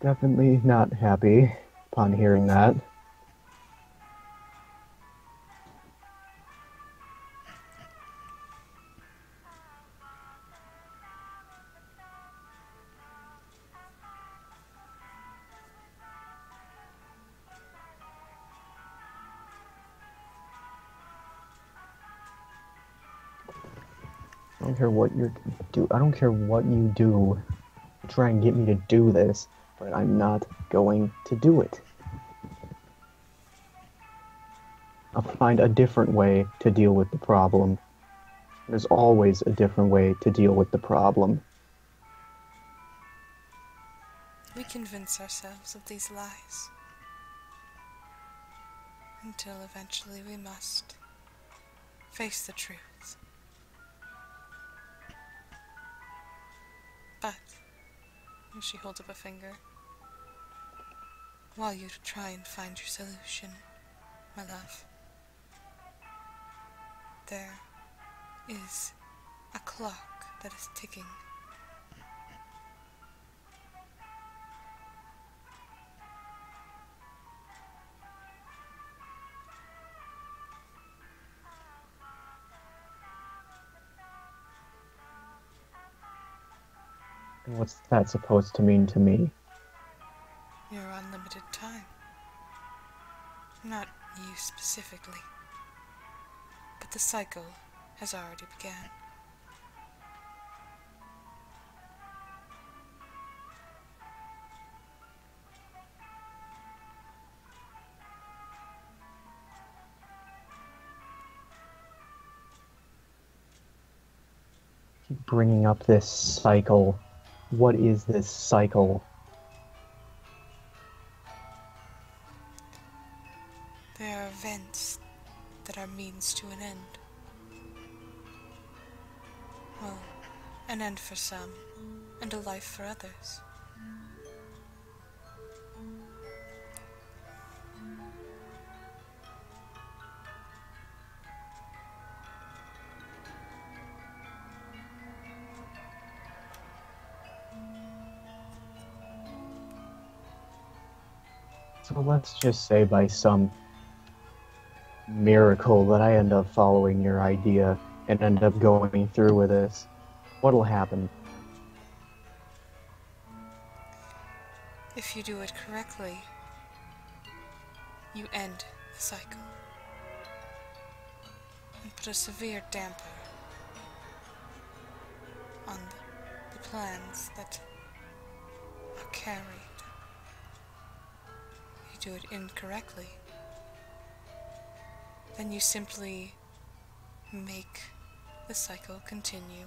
S2: definitely not happy upon hearing that. I don't care what you do. I don't care what you do to try and get me to do this, but I'm not going to do it. I'll find a different way to deal with the problem. There's always a different way to deal with the problem.
S1: We convince ourselves of these lies. Until eventually we must face the truth. But, and she holds up a finger, while you try and find your solution, my love, there is a clock that is ticking.
S2: And what's that supposed to mean to me?
S1: Your unlimited time. Not you specifically, but the cycle has already begun.
S2: Keep bringing up this cycle. What is this cycle?
S1: There are events that are means to an end. Well, an end for some, and a life for others.
S2: So let's just say by some miracle that I end up following your idea and end up going through with this. What'll happen?
S1: If you do it correctly, you end the cycle and put a severe damper on the plans that are carried. If you do it incorrectly, then you simply make the cycle continue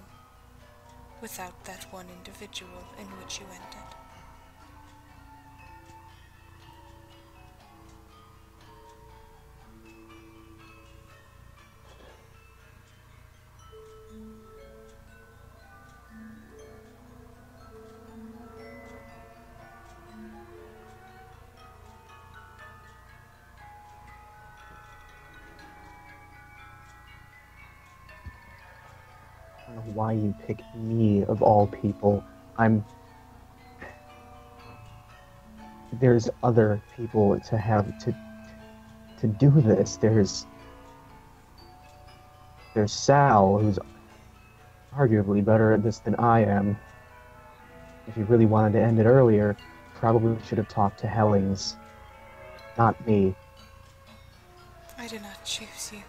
S1: without that one individual in which you ended.
S2: I don't know why you pick me of all people. There's other people to have to do this. There's Sal, who's arguably better at this than I am. If you really wanted to end it earlier, probably should have talked to Hellings, not me.
S1: I did not choose you.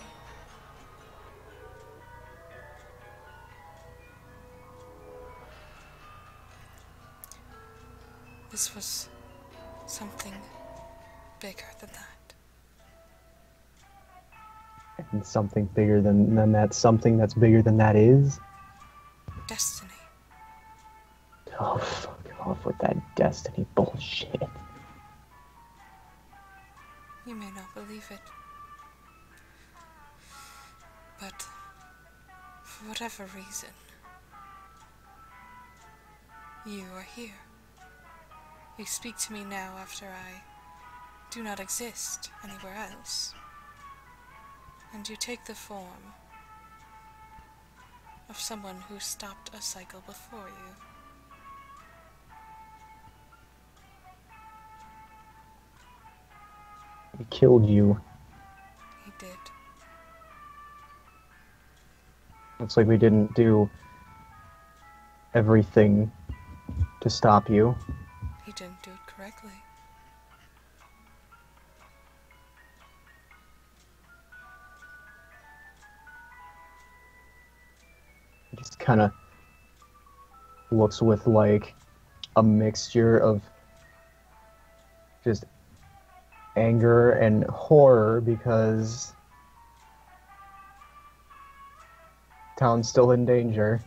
S1: This was something bigger than that.
S2: And something bigger than that, something that's bigger than that is?
S1: Destiny.
S2: Oh, fuck off with that destiny bullshit.
S1: You may not believe it, but for whatever reason, you are here. You speak to me now after I do not exist anywhere else, and you take the form of someone who stopped a cycle before you.
S2: He killed you.
S1: He did.
S2: Looks like we didn't do everything to stop you.
S1: He didn't do it correctly.
S2: He just kind of looks with like a mixture of just anger and horror because town's still in danger.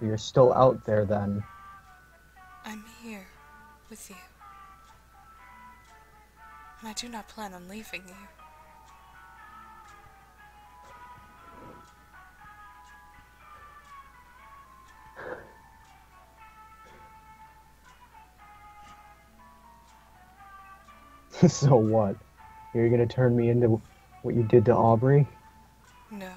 S2: You're still out there then.
S1: I'm here with you. And I do not plan on leaving you.
S2: So what? You're gonna turn me into what you did to Aubrey?
S1: No.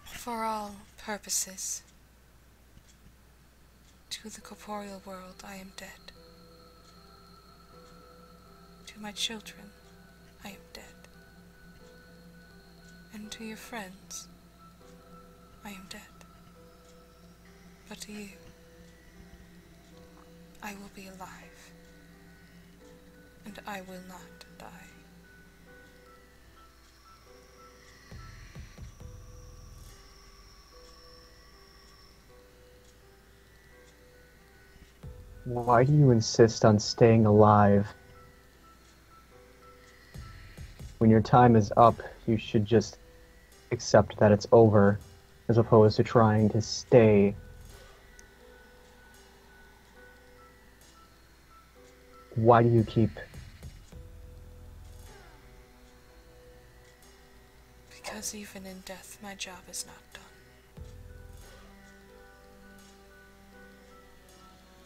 S1: For all purposes, to the corporeal world, I am dead. To my children, I am dead. And to your friends, I am dead. But to you, I will be alive, and I will not die.
S2: Why do you insist on staying alive? When your time is up, you should just accept that it's over, as opposed to trying to stay. Why do you keep...
S1: Because even in death, my job is not done.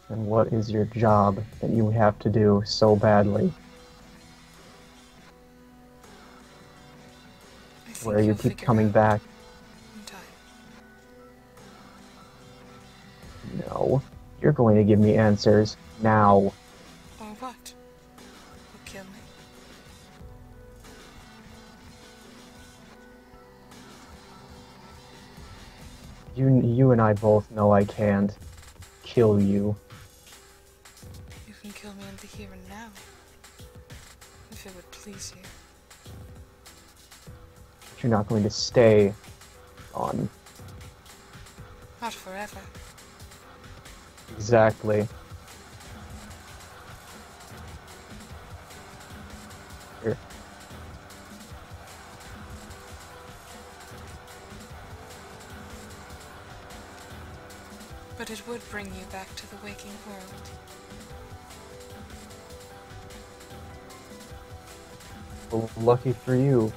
S2: And what is your job that you have to do so badly?
S1: I think
S2: Where you
S1: you'll
S2: keep
S1: figure
S2: coming
S1: out
S2: back?
S1: in time.
S2: No. You're going to give me answers now.
S1: Or what? Will kill me?
S2: You and I both know I can't kill you.
S1: You can kill me in the here and now, if it would please you.
S2: But you're not going to stay on.
S1: Not forever.
S2: Exactly. Here.
S1: But it would bring you back to the waking world.
S2: Well, lucky for you,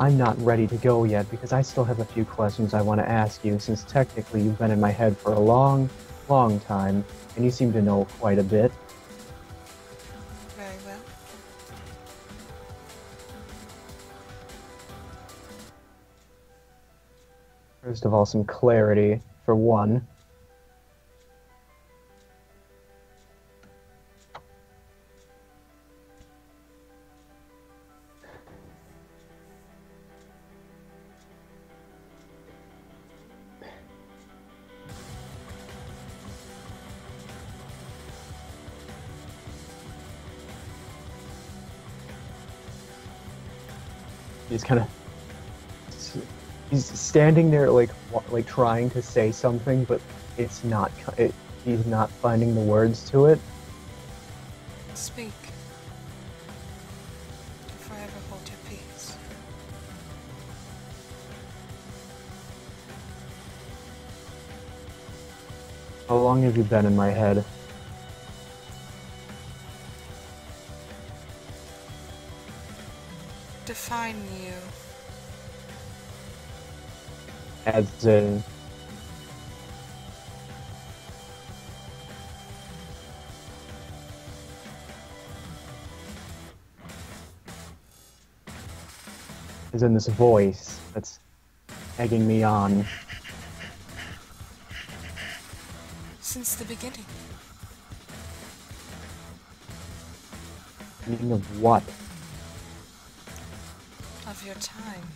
S2: I'm not ready to go yet because I still have a few questions I want to ask you since technically you've been in my head for a long, long time, and you seem to know quite a bit.
S1: Very well.
S2: First of all, some clarity, for one. He's kind of... He's standing there, like trying to say something, but it's not... he's not finding the words to it.
S1: Speak. Forever hold your peace.
S2: How long have you been in my head?
S1: Define you.
S2: As in... As in this voice that's egging me on.
S1: Since the beginning.
S2: Meaning of what?
S1: Of your time.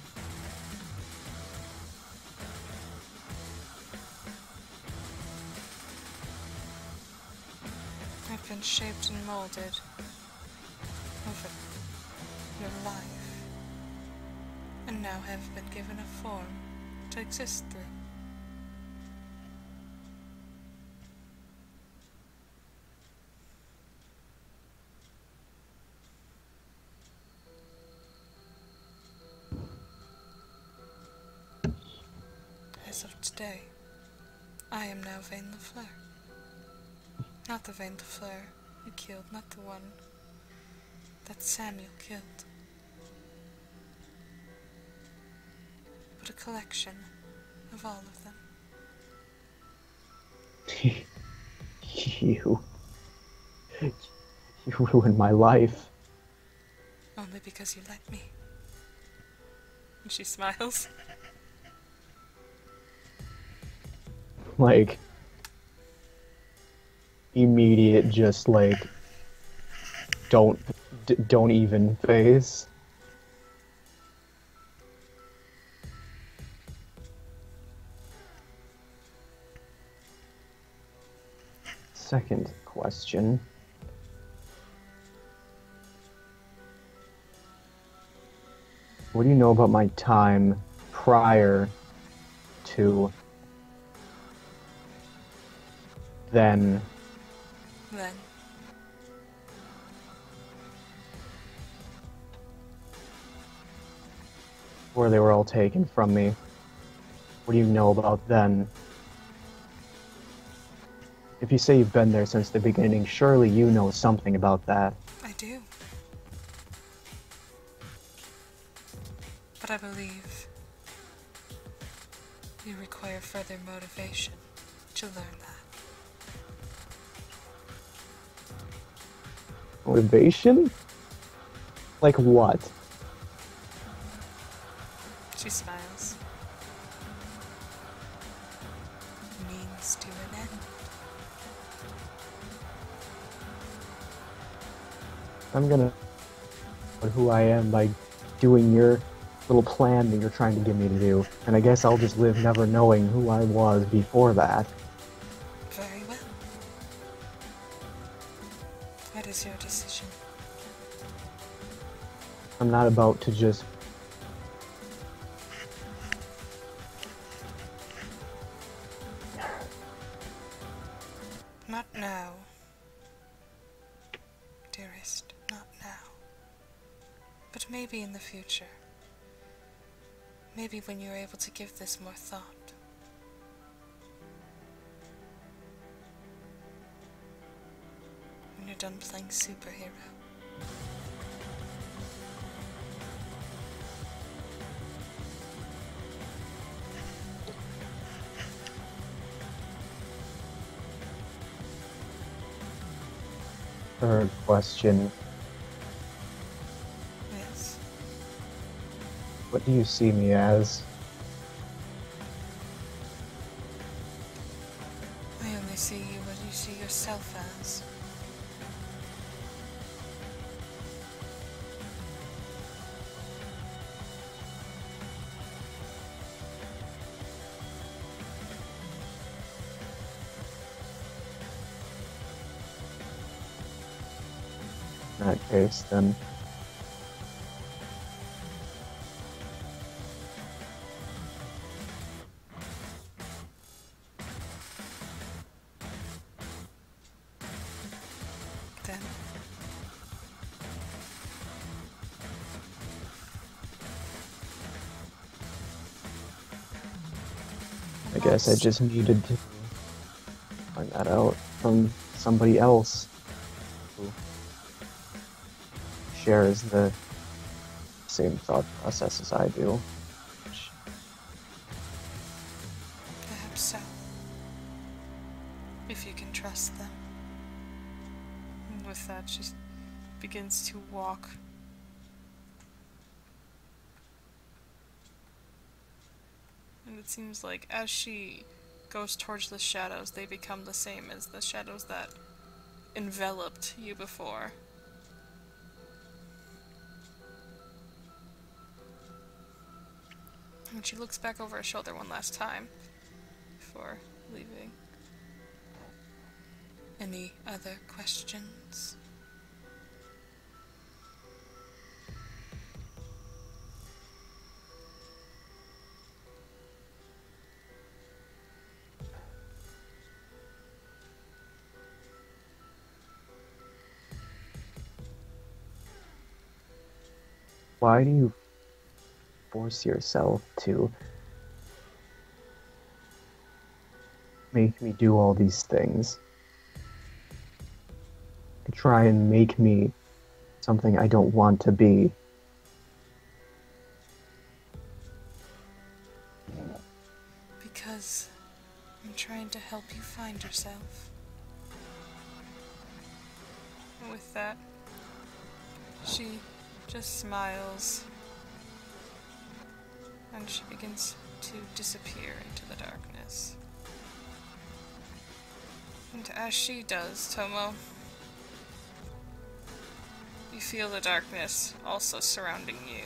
S1: I've been shaped and molded over your life, and now have been given a form to exist through. As of today, I am now Vane the Fleur. Not the Vane the Fleur you killed, not the one that Samuel killed, but a collection of all of them.
S2: You ruined my life.
S1: Only because you let me. And she smiles.
S2: Like, immediate, just like, don't even face. Second question. What do you know about my time prior to then?
S1: Then,
S2: Where they were all taken from me. What do you know about then? If you say you've been there since the beginning, surely you know something about that.
S1: I do. But I believe you require further motivation to learn that.
S2: Motivation? Like what?
S1: She smiles. Means to an end.
S2: I'm gonna put who I am by doing your little plan that you're trying to get me to do. And I guess I'll just live never knowing who I was before that.
S1: Very well. That is your decision.
S2: I'm not about to just...
S1: Not now. Dearest, not now. But maybe in the future. Maybe when you're able to give this more thought. When you're done playing superhero.
S2: Third question.
S1: Yes.
S2: What do you see me as?
S1: I only see you what you see yourself as.
S2: In that case, then
S1: Then,
S2: I guess I just needed to find that out from somebody else who shares the same thought process as I do.
S1: perhaps so. If you can trust them. And with that, she begins to walk. And it seems like as she goes towards the shadows, they become the same as the shadows that enveloped you before. And she looks back over her shoulder one last time before leaving. Any other questions?
S2: Why do you force yourself to make me do all these things? To try and make me something I don't want to be.
S1: Because I'm trying to help you find yourself. And with that, she just smiles. And she begins to disappear into the darkness. And as she does, Tomo, you feel the darkness also surrounding you.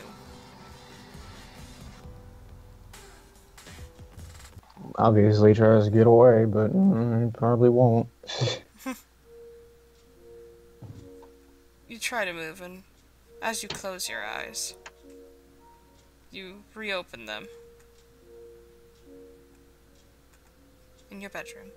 S2: Obviously tries to get away, but probably won't.
S1: You try to move, and as you close your eyes, you reopen them. In your bedroom.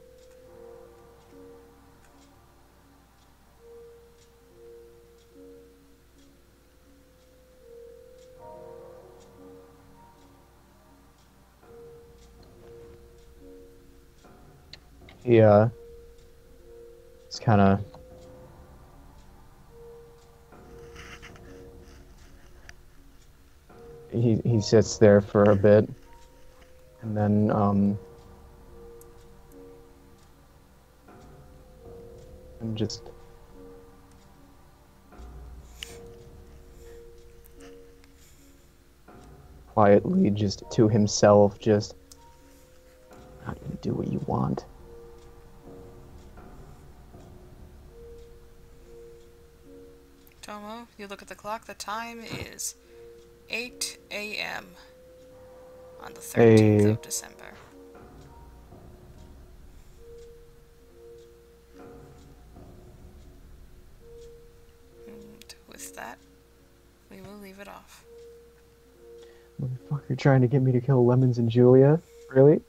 S2: Yeah. It's kind of... He sits there for a bit, and then, and just quietly, just to himself, just, how do you do what you want?
S1: Tomo, you look at the clock, the time is 8 a.m. on the 13th
S2: Hey.
S1: of December. And with that, we will leave it off.
S2: Motherfucker trying to get me to kill Lemons and Julia? Really?